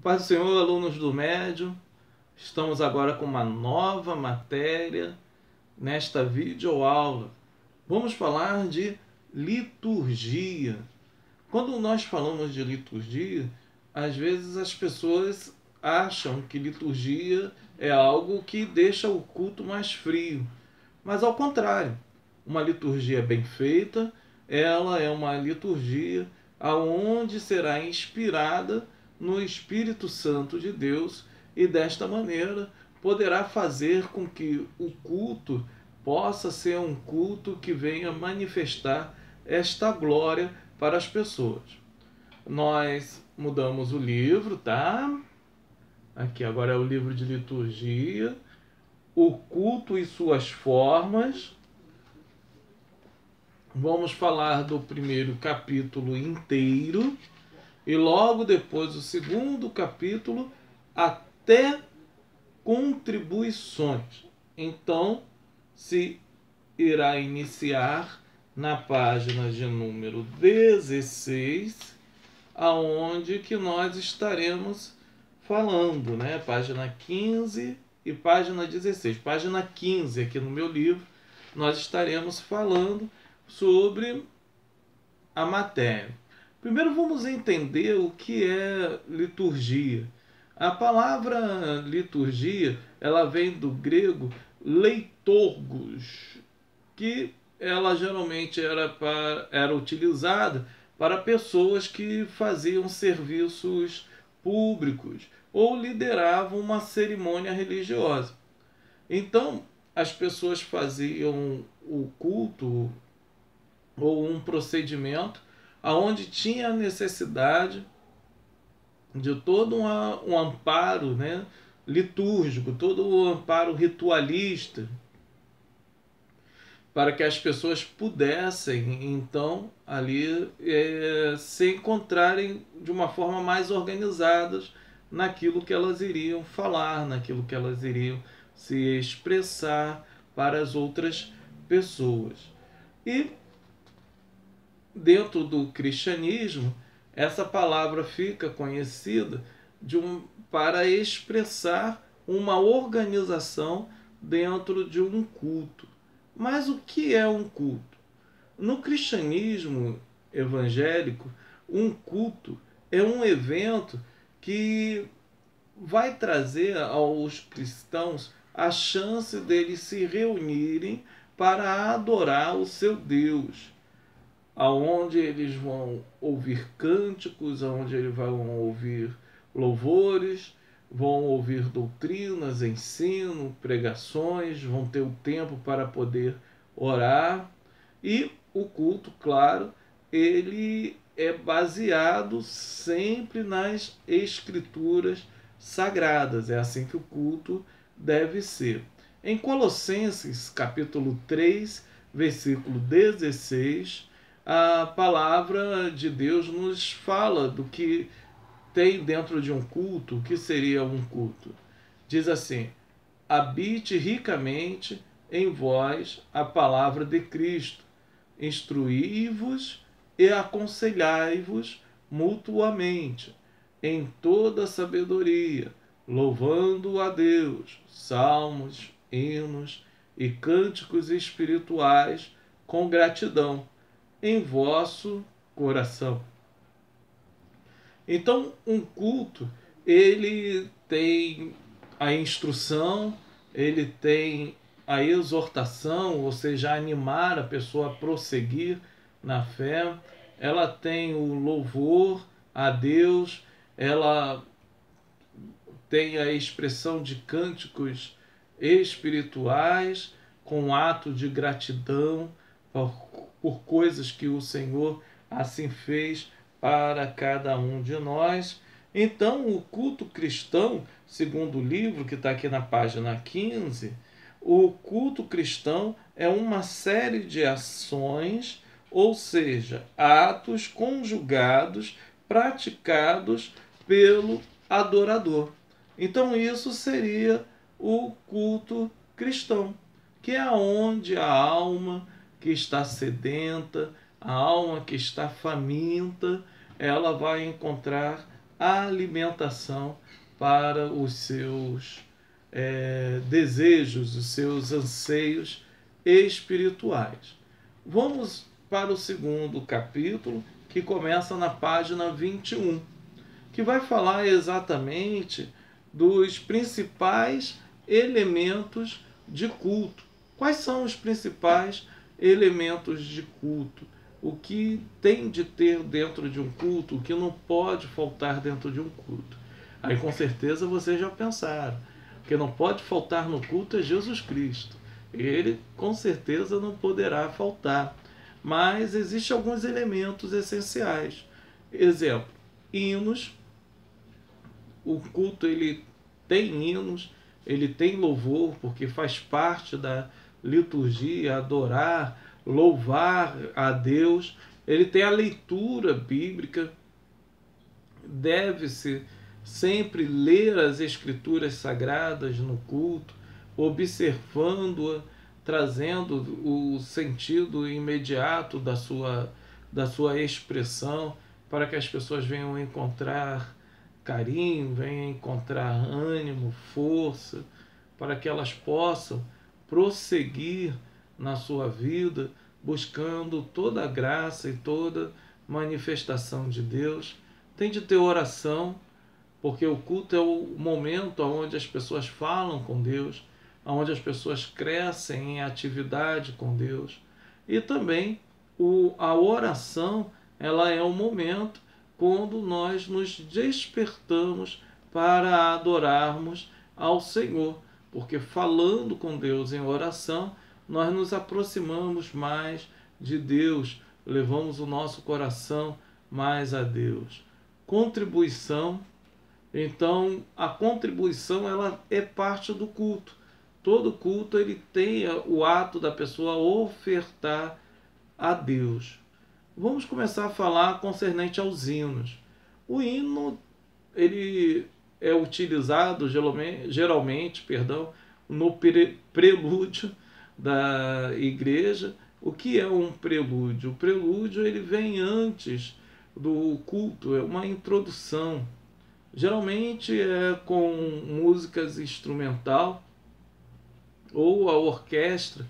Paz do Senhor, alunos do médio, estamos agora com uma nova matéria nesta videoaula. Vamos falar de liturgia. Quando nós falamos de liturgia, às vezes as pessoas acham que liturgia é algo que deixa o culto mais frio. Mas ao contrário, uma liturgia bem feita, ela é uma liturgia aonde será inspirada no Espírito Santo de Deus e desta maneira poderá fazer com que o culto possa ser um culto que venha manifestar esta glória para as pessoas. Nós mudamos o livro, tá? Aqui agora é o livro de liturgia, o culto e suas formas. Vamos falar do primeiro capítulo inteiro e logo depois o segundo capítulo até contribuições. Então, se irá iniciar na página de número 16, aonde que nós estaremos falando, né? Página 15 e página 16. Página 15 aqui no meu livro, nós estaremos falando sobre a matéria. Primeiro vamos entender o que é liturgia. A palavra liturgia, ela vem do grego leitorgos, que ela geralmente era utilizada para pessoas que faziam serviços públicos ou lideravam uma cerimônia religiosa. Então, as pessoas faziam o culto ou um procedimento aonde tinha a necessidade de todo um amparo, né, litúrgico, todo um amparo ritualista, para que as pessoas pudessem, então, ali se encontrarem de uma forma mais organizadas naquilo que elas iriam falar, naquilo que elas iriam se expressar para as outras pessoas. E dentro do cristianismo, essa palavra fica conhecida para expressar uma organização dentro de um culto. Mas o que é um culto? No cristianismo evangélico, um culto é um evento que vai trazer aos cristãos a chance deles se reunirem para adorar o seu Deus, aonde eles vão ouvir cânticos, aonde eles vão ouvir louvores, vão ouvir doutrinas, ensino, pregações, vão ter o tempo para poder orar. E o culto, claro, ele é baseado sempre nas escrituras sagradas. É assim que o culto deve ser. Em Colossenses, capítulo 3, versículo 16, a palavra de Deus nos fala do que tem dentro de um culto, o que seria um culto. Diz assim: habite ricamente em vós a palavra de Cristo, instruí-vos e aconselhai-vos mutuamente em toda sabedoria, louvando a Deus, salmos, hinos e cânticos espirituais com gratidão em vosso coração. Então, um culto, ele tem a instrução, ele tem a exortação, ou seja, animar a pessoa a prosseguir na fé. Ela tem o louvor a Deus, ela tem a expressão de cânticos espirituais com ato de gratidão por coisas que o Senhor assim fez para cada um de nós. Então, o culto cristão, segundo o livro que está aqui na página 15, o culto cristão é uma série de ações, ou seja, atos conjugados, praticados pelo adorador. Então, isso seria o culto cristão, que é onde a alma que está sedenta, a alma que está faminta, ela vai encontrar alimentação para os seus desejos, os seus anseios espirituais. Vamos para o segundo capítulo, que começa na página 21, que vai falar exatamente dos principais elementos de culto. Quais são os principais elementos de culto? O que tem de ter dentro de um culto, o que não pode faltar dentro de um culto? Aí com certeza vocês já pensaram, o que não pode faltar no culto é Jesus Cristo. Ele com certeza não poderá faltar. Mas existem alguns elementos essenciais. Exemplo, hinos. O culto ele tem hinos, ele tem louvor, porque faz parte da liturgia, adorar, louvar a Deus. Ele tem a leitura bíblica, deve-se sempre ler as escrituras sagradas no culto, observando-a, trazendo o sentido imediato da sua expressão, para que as pessoas venham encontrar carinho, venham encontrar ânimo, força, para que elas possam prosseguir na sua vida, buscando toda a graça e toda manifestação de Deus. Tem de ter oração, porque o culto é o momento onde as pessoas falam com Deus, onde as pessoas crescem em atividade com Deus. E também a oração, ela é o momento quando nós nos despertamos para adorarmos ao Senhor, porque falando com Deus em oração, nós nos aproximamos mais de Deus, levamos o nosso coração mais a Deus. Contribuição. Então, a contribuição ela é parte do culto. Todo culto ele tem o ato da pessoa ofertar a Deus. Vamos começar a falar concernente aos hinos. O hino ele é utilizado geralmente no prelúdio da igreja. O que é um prelúdio? O prelúdio ele vem antes do culto, é uma introdução. Geralmente é com músicas instrumental ou a orquestra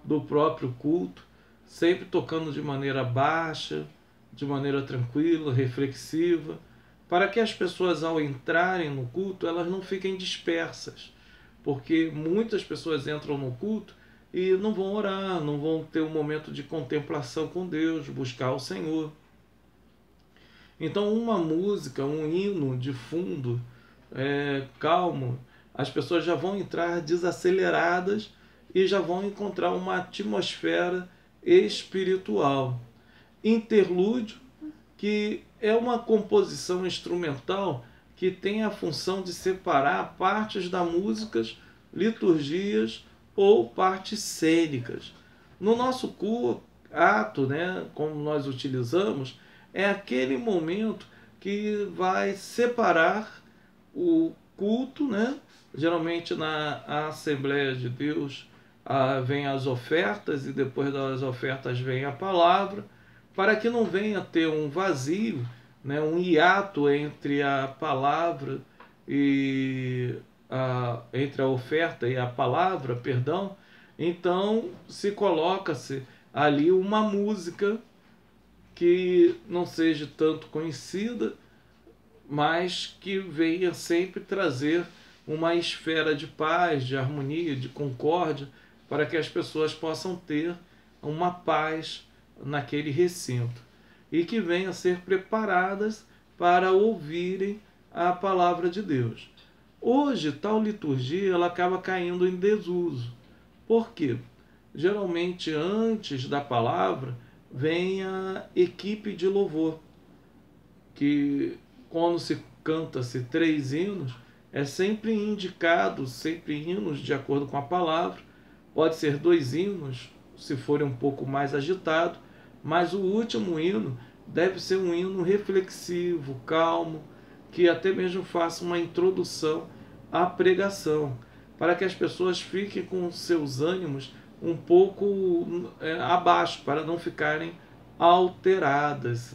do próprio culto, sempre tocando de maneira baixa, de maneira tranquila, reflexiva, para que as pessoas ao entrarem no culto, elas não fiquem dispersas, porque muitas pessoas entram no culto e não vão orar, não vão ter um momento de contemplação com Deus, buscar o Senhor. Então uma música, um hino de fundo, calmo, as pessoas já vão entrar desaceleradas e já vão encontrar uma atmosfera espiritual. Interlúdio, que é uma composição instrumental que tem a função de separar partes da música, liturgias ou partes cênicas. No nosso ato, como nós utilizamos, é aquele momento que vai separar o culto, geralmente na Assembleia de Deus vem as ofertas e depois das ofertas vem a palavra, para que não venha ter um vazio, um hiato entre a palavra e entre a oferta e a palavra, perdão. Então se coloca-se ali uma música que não seja tanto conhecida, mas que venha sempre trazer uma esfera de paz, de harmonia, de concórdia, para que as pessoas possam ter uma paz naquele recinto e que venham a ser preparadas para ouvirem a palavra de Deus. Hoje, tal liturgia ela acaba caindo em desuso. Por quê? Geralmente, antes da palavra, vem a equipe de louvor, que quando se canta-se 3 hinos, é sempre indicado, sempre hinos de acordo com a palavra. Pode ser 2 hinos, se for um pouco mais agitado, mas o último hino deve ser um hino reflexivo, calmo, que até mesmo faça uma introdução à pregação, para que as pessoas fiquem com seus ânimos um pouco abaixo, para não ficarem alteradas,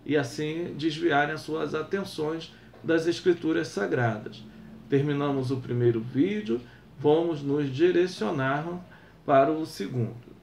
e assim desviarem as suas atenções das Escrituras Sagradas. Terminamos o primeiro vídeo, vamos nos direcionar para o segundo.